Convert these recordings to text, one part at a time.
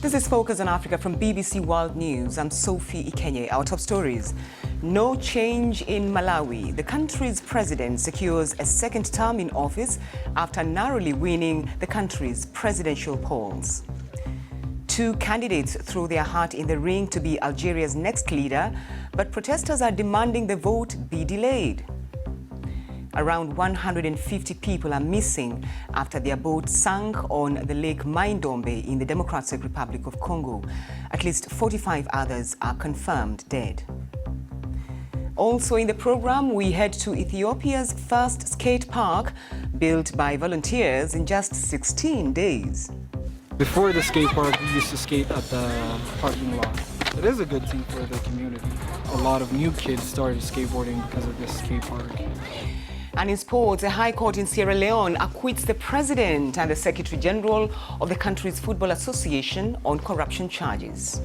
This is Focus on Africa from BBC World News. I'm Sophie Ikenye. Our top stories. No change in Malawi. The country's president secures a second term in office after narrowly winning the country's presidential polls. Two candidates threw their hat in the ring to be Algeria's next leader, but protesters are demanding the vote be delayed. Around 150 people are missing after their boat sank on the Lake Mai-Ndombe in the Democratic Republic of Congo. At least 45 others are confirmed dead. Also in the program, we head to Ethiopia's first skate park, built by volunteers in just 16 days. Before the skate park, we used to skate at the parking lot. It is a good thing for the community. A lot of new kids started skateboarding because of this skate park. And in sports, a high court in Sierra Leone acquits the president and the secretary general of the country's football association on corruption charges.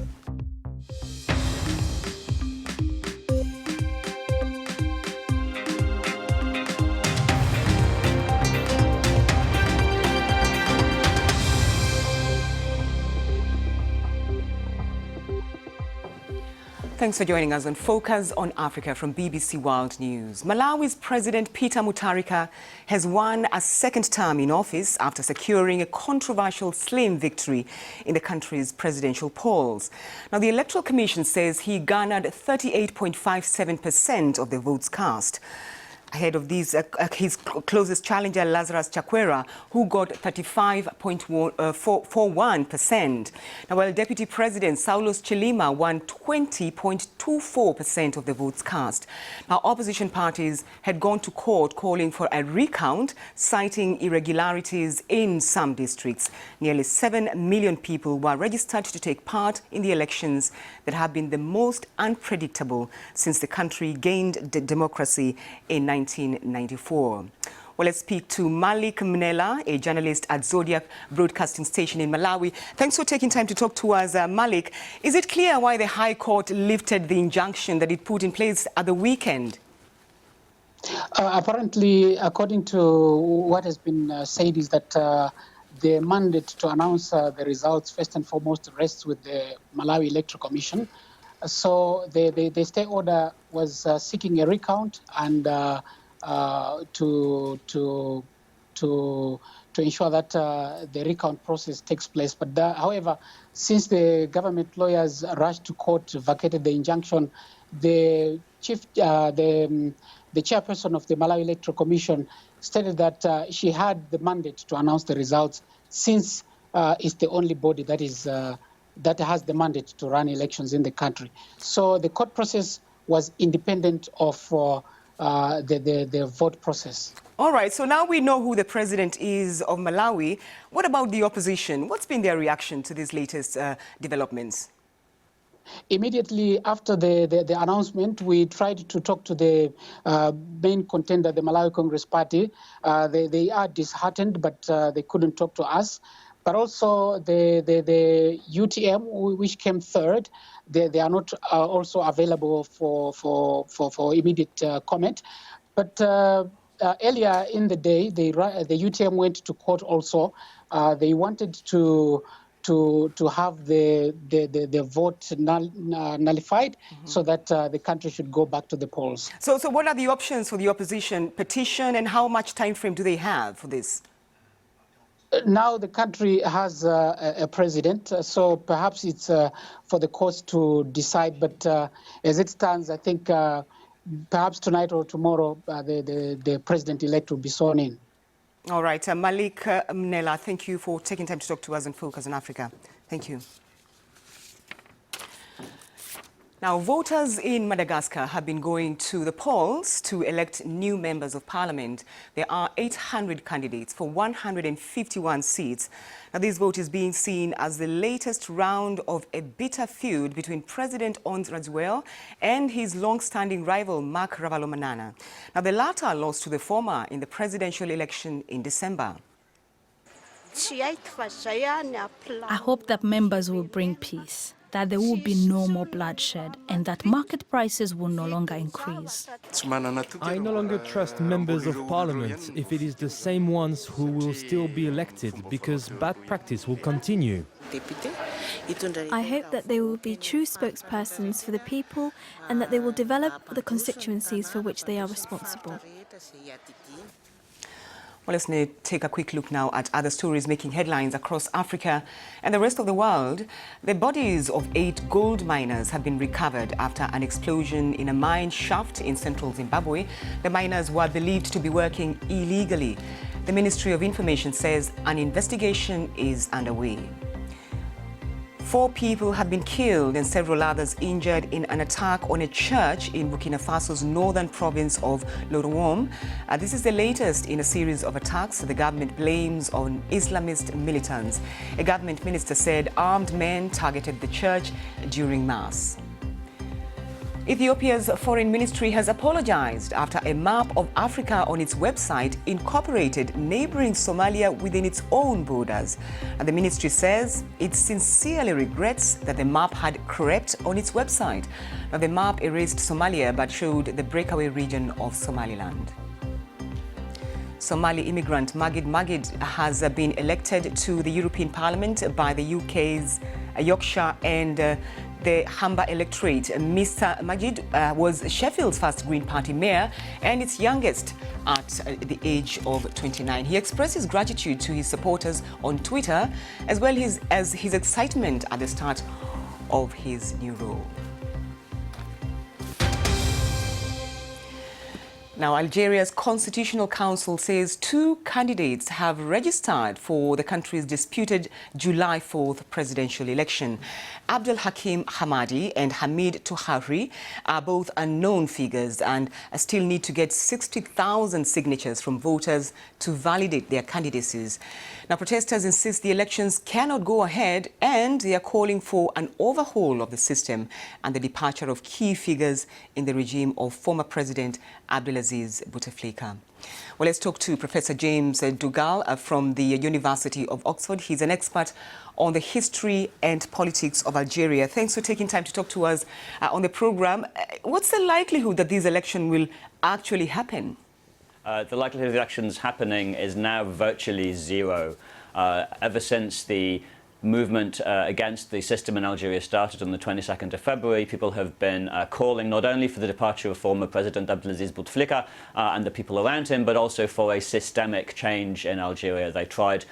Thanks for joining us on Focus on Africa from BBC World News. Malawi's President Peter Mutharika has won a second term in office after securing a controversial slim victory in the country's presidential polls. Now, the Electoral Commission says he garnered 38.57% of the votes cast. Ahead of these, his closest challenger, Lazarus Chakwera, who got 35.41%. Now, while Deputy President Saulos Chilima won 20.24% of the votes cast. Now, opposition parties had gone to court calling for a recount, citing irregularities in some districts. Nearly 7 million people were registered to take part in the elections that have been the most unpredictable since the country gained democracy in 1994. Well, let's speak to Malik Mnela, a journalist at Zodiac Broadcasting Station in Malawi. Thanks for taking time to talk to us, Malik. Is it clear why the High Court lifted the injunction that it put in place at the weekend? Apparently, according to what has been said, is that the mandate to announce the results, first and foremost, rests with the Malawi Electoral Commission. So the stay order was seeking a recount and to ensure that the recount process takes place. But however, since the government lawyers rushed to court, vacated the injunction, the chairperson of the Malawi Electoral Commission stated that she had the mandate to announce the results, since it's the only body that is that has the mandate to run elections in the country. So the court process was independent of the vote process. All right, so now we know who the president is of Malawi. What about the opposition? What's been their reaction to these latest developments? Immediately after the announcement, we tried to talk to the main contender, the Malawi Congress Party. They are disheartened, but they couldn't talk to us. But also the UTM, which came third, they are not also available for immediate comment. But earlier in the day, the UTM went to court also. They wanted to have the vote nullified, so that the country should go back to the polls. So what are the options for the opposition? Petition, and how much time frame do they have for this? Now the country has a president, so perhaps it's for the courts to decide. But as it stands, I think perhaps tonight or tomorrow the president-elect will be sworn in. All right, Malik Mnela, thank you for taking time to talk to us and Focus on Africa. Thank you. Now, voters in Madagascar have been going to the polls to elect new members of parliament. There are 800 candidates for 151 seats. Now, this vote is being seen as the latest round of a bitter feud between President Ons Radziwill and his long-standing rival, Marc Ravalomanana. Now, the latter lost to the former in the presidential election in December. I hope that members will bring peace, that there will be no more bloodshed, and that market prices will no longer increase. I no longer trust members of parliament if it is the same ones who will still be elected, because bad practice will continue. I hope that they will be true spokespersons for the people and that they will develop the constituencies for which they are responsible. Well, let's take a quick look now at other stories making headlines across Africa and the rest of the world. The bodies of 8 gold miners have been recovered after an explosion in a mine shaft in central Zimbabwe. The miners were believed to be working illegally. The Ministry of Information says an investigation is underway. 4 people have been killed and several others injured in an attack on a church in Burkina Faso's northern province of Lorwom. This is the latest in a series of attacks the government blames on Islamist militants. A government minister said armed men targeted the church during Mass. Ethiopia's foreign ministry has apologized after a map of Africa on its website incorporated neighboring Somalia within its own borders. And the ministry says it sincerely regrets that the map had crept on its website. Now, the map erased Somalia but showed the breakaway region of Somaliland. Somali immigrant Magid has been elected to the European Parliament by the UK's Yorkshire and the Humber electorate. Mr. Magid was Sheffield's first Green Party mayor and its youngest at the age of 29. He expressed his gratitude to his supporters on Twitter, as well as his excitement at the start of his new role. Now, Algeria's Constitutional Council says 2 candidates have registered for the country's disputed July 4th presidential election. Abdel Hakim Hamadi and Hamid Touhari are both unknown figures and still need to get 60,000 signatures from voters to validate their candidacies. Now, protesters insist the elections cannot go ahead and they are calling for an overhaul of the system and the departure of key figures in the regime of former President Abdelaziz Bouteflika. Well, let's talk to Professor James Dougal from the University of Oxford. He's an expert on the history and politics of Algeria. Thanks for taking time to talk to us on the program. What's the likelihood that this election will actually happen? The likelihood of the elections happening is now virtually zero. Ever since the movement against the system in Algeria started on the 22nd of February, people have been calling not only for the departure of former President Abdelaziz Bouteflika and the people around him, but also for a systemic change in Algeria. They tried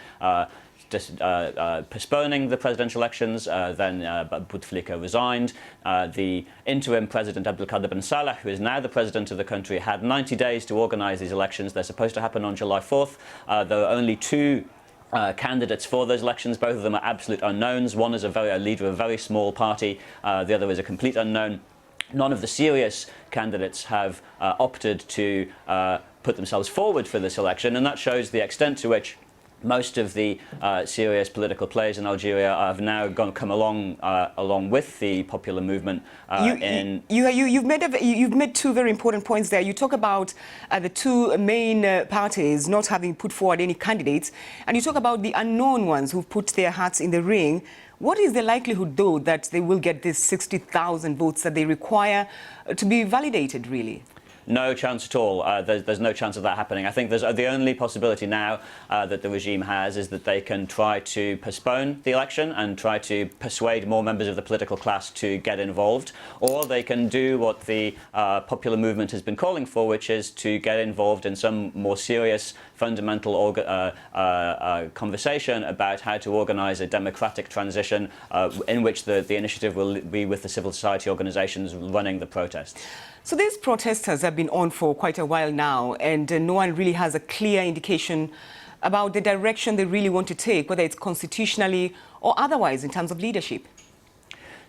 postponing the presidential elections, then Bouteflika resigned. The interim president, Abdelkader Ben Salah, who is now the president of the country, had 90 days to organize these elections. They're supposed to happen on July 4th. There are only 2 candidates for those elections. Both of them are absolute unknowns. One is a leader of a very small party. The other is a complete unknown. None of the serious candidates have opted to put themselves forward for this election, and that shows the extent to which most of the serious political players in Algeria have now come along with the popular movement. You've made 2 very important points there. You talk about the 2 main parties not having put forward any candidates, and you talk about the unknown ones who've put their hats in the ring. What is the likelihood, though, that they will get these 60,000 votes that they require to be validated, really? No chance at all. There's no chance of that happening. I think the only possibility now that the regime has is that they can try to postpone the election and try to persuade more members of the political class to get involved, or they can do what the popular movement has been calling for, which is to get involved in some more serious, fundamental conversation about how to organize a democratic transition in which the initiative will be with the civil society organizations running the protests. So these protesters have been on for quite a while now, and no one really has a clear indication about the direction they really want to take, whether it's constitutionally or otherwise in terms of leadership.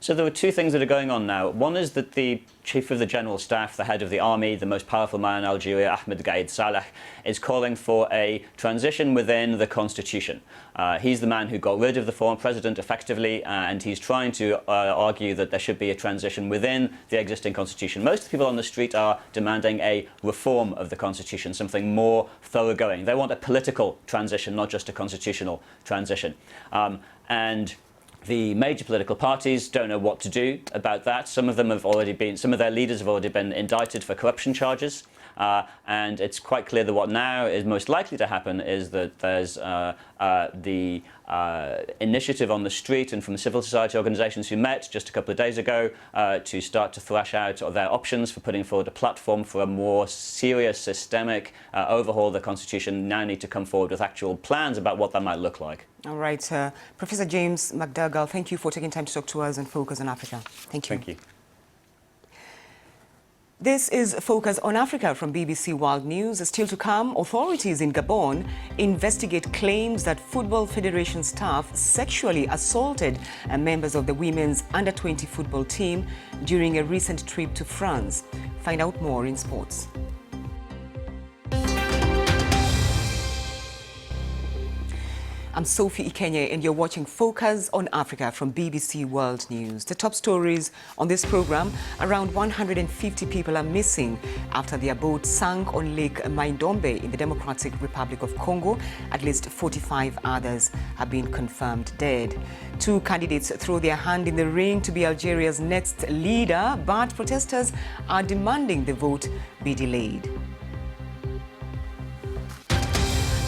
So there are 2 things that are going on now. One is that the chief of the general staff, the head of the army, the most powerful man in Algeria, Ahmed Gaid Salah, is calling for a transition within the constitution. He's the man who got rid of the former president effectively, and he's trying to argue that there should be a transition within the existing constitution. Most of the people on the street are demanding a reform of the constitution, something more thoroughgoing. They want a political transition, not just a constitutional transition. And the major political parties don't know what to do about that. Some of their leaders have already been indicted for corruption charges. and it's quite clear that what now is most likely to happen is that there's the initiative on the street and from the civil society organisations who met just a couple of days ago to start to thrash out their options for putting forward a platform for a more serious, systemic overhaul of the constitution. Now need to come forward with actual plans about what that might look like. All right, Professor James McDougall, thank you for taking time to talk to us on Focus on Africa. Thank you. Thank you. This is Focus on Africa from BBC World News. Still to come, authorities in Gabon investigate claims that Football Federation staff sexually assaulted members of the women's under-20 football team during a recent trip to France. Find out more in sports. I'm Sophie Ikenye and you're watching Focus on Africa from BBC World News. The top stories on this program: around 150 people are missing after their boat sank on Lake Maindombe in the Democratic Republic of Congo. At least 45 others have been confirmed dead. Two candidates throw their hand in the ring to be Algeria's next leader, but protesters are demanding the vote be delayed.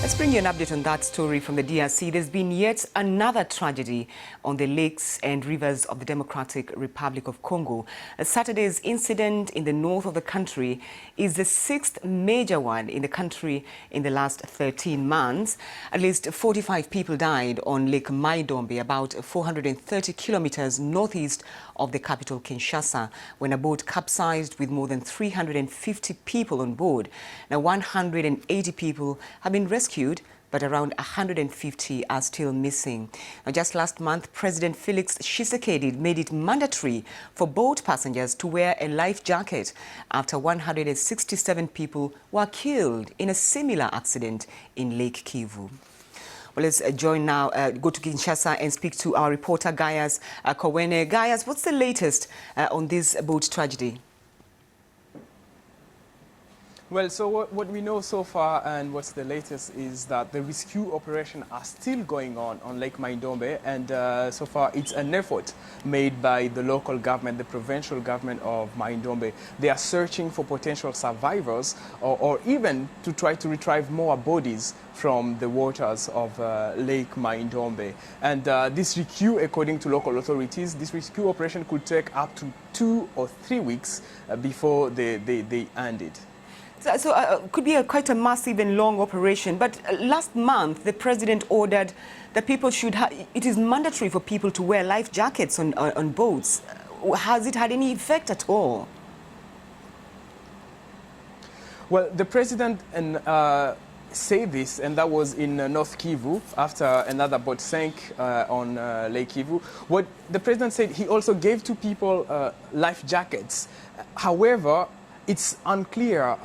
Let's bring you an update on that story from the DRC. There's been yet another tragedy on the lakes and rivers of the Democratic Republic of Congo. Saturday's incident in the north of the country is the sixth major one in the country in the last 13 months. At least 45 people died on Lake Maindombe, about 430 kilometers northeast of the capital Kinshasa, when a boat capsized with more than 350 people on board. Now, 180 people have been rescued, but around 150 are still missing. Now, just last month, President Felix Tshisekedi made it mandatory for boat passengers to wear a life jacket after 167 people were killed in a similar accident in Lake Kivu. Well, let's join now, go to Kinshasa and speak to our reporter, Gaius Kowene. Gaius, what's the latest on this boat tragedy? Well, so what we know so far and what's the latest is that the rescue operation are still going on Lake Maindombe, and so far it's an effort made by the local government, the provincial government of Maindombe. They are searching for potential survivors or even to try to retrieve more bodies from the waters of Lake Maindombe. And this rescue, according to local authorities, this rescue operation could take up to 2 or 3 weeks before they end it. So could be quite a massive and long operation. But last month, the president ordered that people should it is mandatory for people to wear life jackets on boats. Has it had any effect at all? Well, the president said this, and that was in North Kivu after another boat sank on Lake Kivu. What the president said, he also gave to people life jackets. However, it's unclear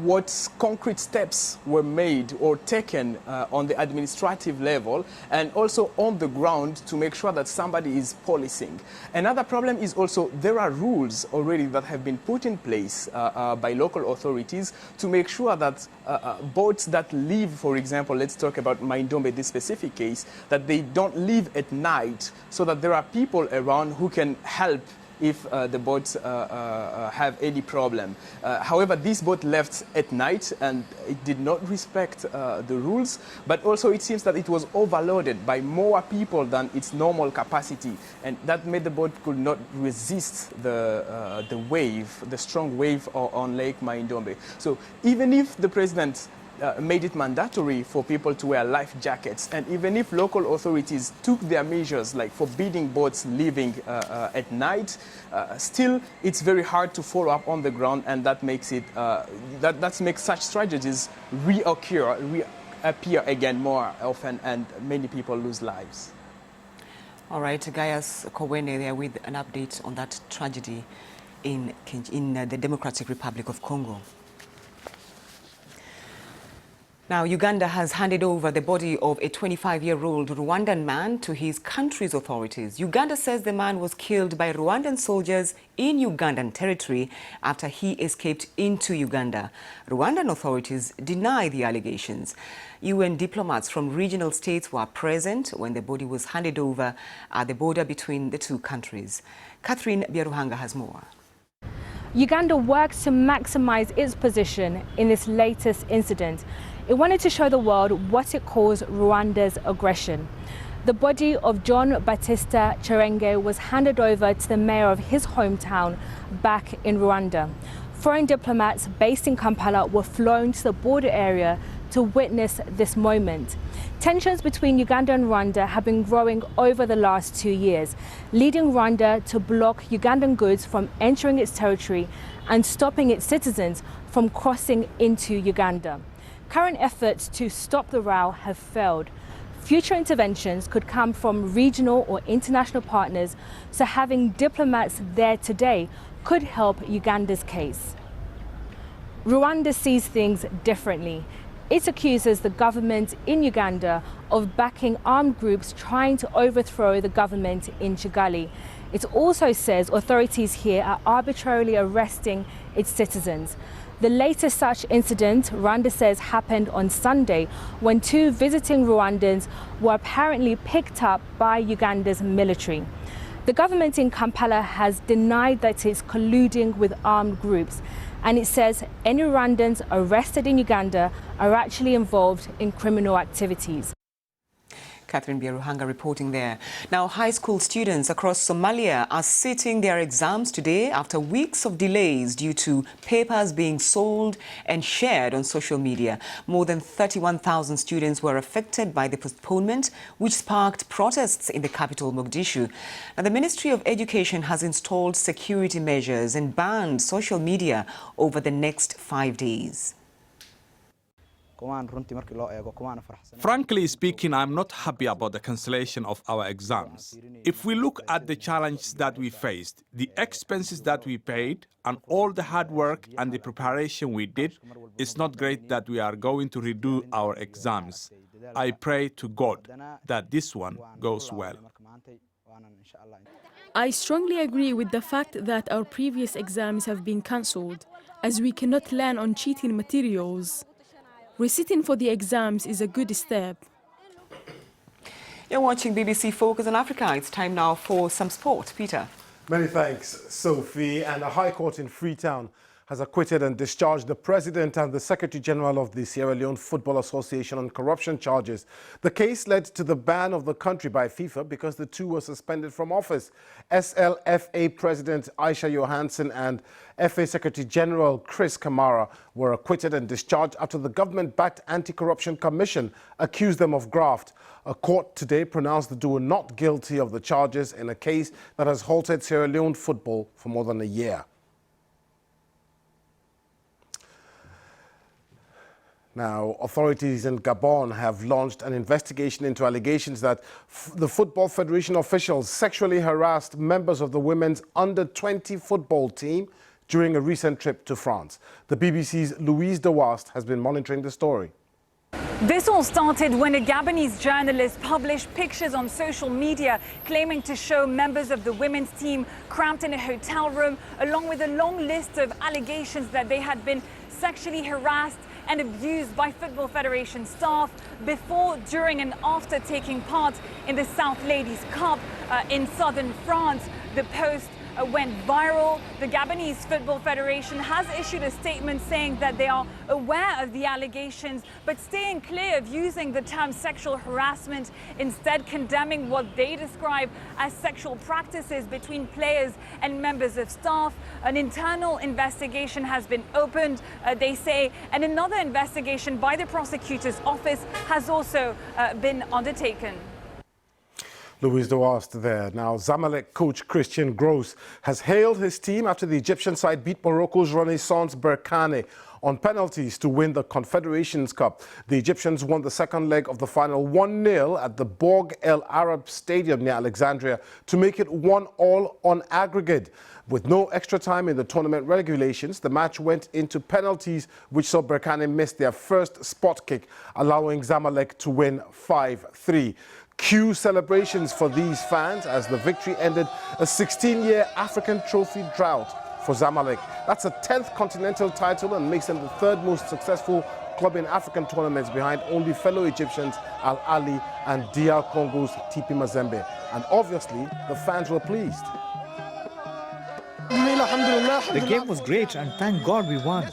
what concrete steps were made or taken on the administrative level and also on the ground to make sure that somebody is policing. Another problem is also there are rules already that have been put in place by local authorities to make sure that boats that leave, for example, let's talk about Maindombe, this specific case, that they don't leave at night, so that there are people around who can help if the boats have any problem. However, this boat left at night and it did not respect the rules, but also it seems that it was overloaded by more people than its normal capacity, and that made the boat could not resist the wave, the strong wave on Lake Maindombe. So even if the president made it mandatory for people to wear life jackets, and even if local authorities took their measures like forbidding boats leaving at night, still it's very hard to follow up on the ground, and that makes it that makes such tragedies reappear again more often, and many people lose lives. All right, Gaius Kowene there with an update on that tragedy in the Democratic Republic of Congo. Now, Uganda has handed over the body of a 25-year-old Rwandan man to his country's authorities. Uganda says the man was killed by Rwandan soldiers in Ugandan territory after he escaped into Uganda. Rwandan authorities deny the allegations. UN diplomats from regional states were present when the body was handed over at the border between the two countries. Catherine Biaruhanga has more. Uganda works to maximize its position in this latest incident. It wanted to show the world what it calls Rwanda's aggression. The body of John Battista Cherenge was handed over to the mayor of his hometown back in Rwanda. Foreign diplomats based in Kampala were flown to the border area to witness this moment. Tensions between Uganda and Rwanda have been growing over the last 2 years, leading Rwanda to block Ugandan goods from entering its territory and stopping its citizens from crossing into Uganda. Current efforts to stop the row have failed. Future interventions could come from regional or international partners, so having diplomats there today could help Uganda's case. Rwanda sees things differently. It accuses the government in Uganda of backing armed groups trying to overthrow the government in Kigali. It also says authorities here are arbitrarily arresting its citizens. The latest such incident, Rwanda says, happened on Sunday when 2 visiting Rwandans were apparently picked up by Uganda's military. The government in Kampala has denied that it's colluding with armed groups, and it says any Rwandans arrested in Uganda are actually involved in criminal activities. Catherine Bieruhanga reporting there. Now, high school students across Somalia are sitting their exams today after weeks of delays due to papers being sold and shared on social media. More than 31,000 students were affected by the postponement, which sparked protests in the capital, Mogadishu. Now, the Ministry of Education has installed security measures and banned social media over the next 5 days. Frankly speaking, I'm not happy about the cancellation of our exams. If we look at the challenges that we faced, the expenses that we paid, and all the hard work and the preparation we did, it's not great that we are going to redo our exams. I pray to God that this one goes well. I strongly agree with the fact that our previous exams have been cancelled, as we cannot learn on cheating materials. Resitting for the exams is a good step. You're watching BBC Focus on Africa. It's time now for some sport. Peter. Many thanks, Sophie. And a High Court in Freetown has acquitted and discharged the President and the Secretary General of the Sierra Leone Football Association on corruption charges. The case led to the ban of the country by FIFA because the two were suspended from office. SLFA President Aisha Johansson and FA Secretary General Chris Kamara were acquitted and discharged after the government-backed Anti-Corruption Commission accused them of graft. A court today pronounced the duo not guilty of the charges in a case that has halted Sierra Leone football for more than a year. Now, authorities in Gabon have launched an investigation into allegations that the Football Federation officials sexually harassed members of the women's under-20 football team during a recent trip to France. The BBC's Louise Dewast has been monitoring the story. This all started when a Gabonese journalist published pictures on social media claiming to show members of the women's team cramped in a hotel room, along with a long list of allegations that they had been sexually harassed and abused by Football Federation staff before, during and after taking part in the South Ladies Cup in southern France. The post went viral. The Gabonese Football Federation has issued a statement saying that they are aware of the allegations, but staying clear of using the term sexual harassment, instead condemning what they describe as sexual practices between players and members of staff. An internal investigation has been opened, they say, and another investigation by the prosecutor's office has also been undertaken. Louise Dewast there. Now, Zamalek coach Christian Gross has hailed his team after the Egyptian side beat Morocco's Renaissance Berkane on penalties to win the Confederations Cup. The Egyptians won the second leg of the final 1-0 at the Borg El Arab Stadium near Alexandria to make it 1-1 on aggregate. With no extra time in the tournament regulations, the match went into penalties, which saw Berkane miss their first spot kick, allowing Zamalek to win 5-3. Cue celebrations for these fans as the victory ended a 16-year African trophy drought for Zamalek. That's a 10th continental title and makes them the third most successful club in African tournaments behind only fellow Egyptians Al Ahly and DR Congo's TP Mazembe. And obviously, the fans were pleased. The game was great and thank God we won.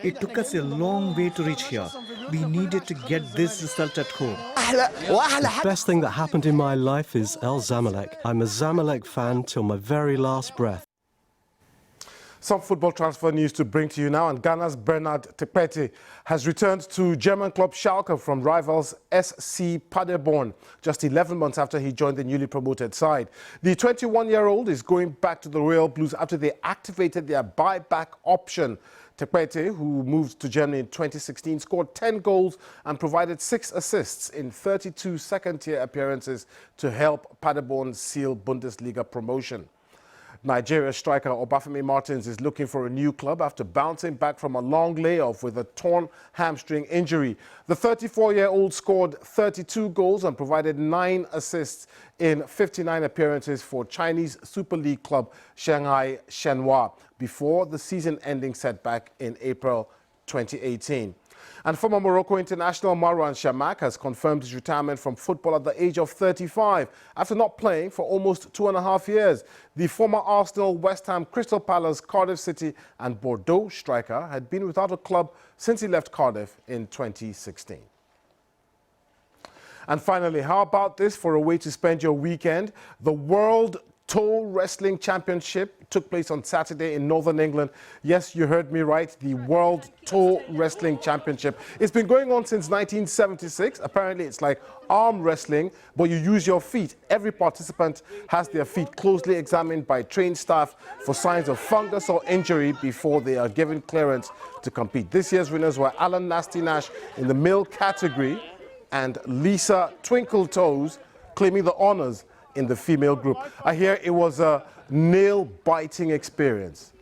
It took us a long way to reach here. We needed to get this result at home. The best thing that happened in my life is El Zamalek. I'm a Zamalek fan till my very last breath. Some football transfer news to bring to you now, and Ghana's Bernard Tepete has returned to German club Schalke from rivals SC Paderborn just 11 months after he joined the newly promoted side. The 21-year-old is going back to the Royal Blues after they activated their buyback option. Tepete, who moved to Germany in 2016, scored 10 goals and provided 6 assists in 32 second-tier appearances to help Paderborn seal Bundesliga promotion. Nigeria striker Obafemi Martins is looking for a new club after bouncing back from a long layoff with a torn hamstring injury. The 34-year-old scored 32 goals and provided 9 assists in 59 appearances for Chinese Super League club Shanghai Shenhua before the season-ending setback in April 2018. And former Morocco international Marouane Chamakh has confirmed his retirement from football at the age of 35 after not playing for almost 2.5 years. The former Arsenal, West Ham, Crystal Palace, Cardiff City and Bordeaux striker had been without a club since he left Cardiff in 2016. And finally, how about this for a way to spend your weekend? The World Toe Wrestling Championship took place on Saturday in Northern England. Yes, you heard me right, the World Toe Wrestling Championship. It's been going on since 1976. Apparently, it's like arm wrestling, but you use your feet. Every participant has their feet closely examined by trained staff for signs of fungus or injury before they are given clearance to compete. This year's winners were Alan Nasty Nash in the male category and Lisa Twinkle Toes claiming the honors in the female group. I hear it was a nail-biting experience.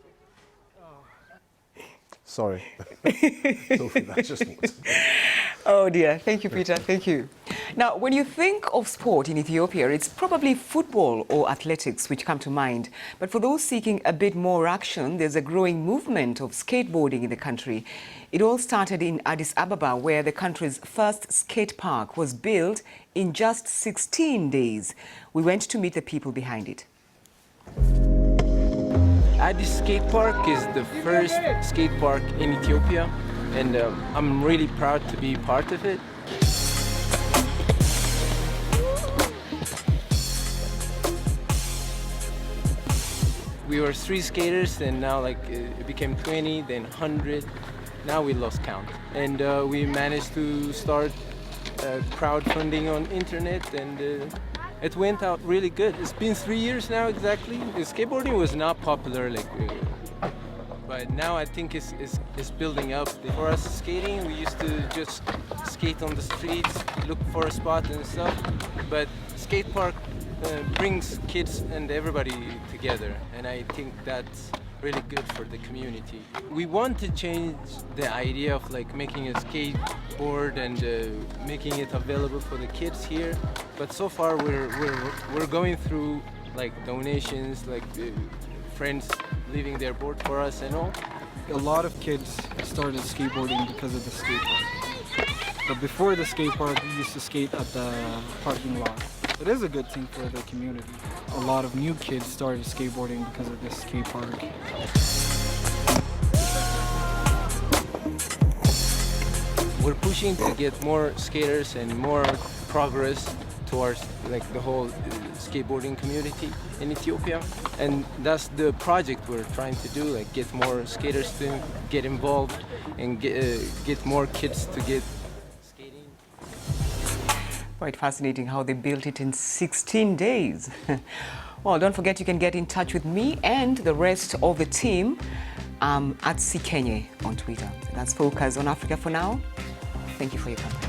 Sorry. Sophie, that's just what. Oh dear, thank you, Peter, thank you. Now, when you think of sport in Ethiopia, it's probably football or athletics which come to mind. But for those seeking a bit more action, there's a growing movement of skateboarding in the country. It all started in Addis Ababa, where the country's first skate park was built in just 16 days. We went to meet the people behind it. Addis Skate Park is the first skate park in Ethiopia, and I'm really proud to be part of it. We were 3 skaters, and now it became 20, then 100. Now we lost count. And we managed to start crowdfunding on internet, and it went out really good. It's been 3 years now exactly. Skateboarding was not popular, but now I think it's building up. For us skating, we used to just skate on the streets, look for a spot and stuff. But skate park brings kids and everybody together, and I think that's really good for the community. We want to change the idea of making a skateboard and making it available for the kids here, but so far we're going through donations, friends leaving their board for us and all. A lot of kids started skateboarding because of the skate park. But before the skate park, we used to skate at the parking lot. It is a good thing for the community. A lot of new kids started skateboarding because of this skate park. We're pushing to get more skaters and more progress towards the whole skateboarding community in Ethiopia, and that's the project we're trying to do, get more skaters to get involved and get more kids to get skating. Quite fascinating how they built it in 16 days. Well, don't forget you can get in touch with me and the rest of the team at CKenye on Twitter. That's Focus on Africa for now. Thank you for your company.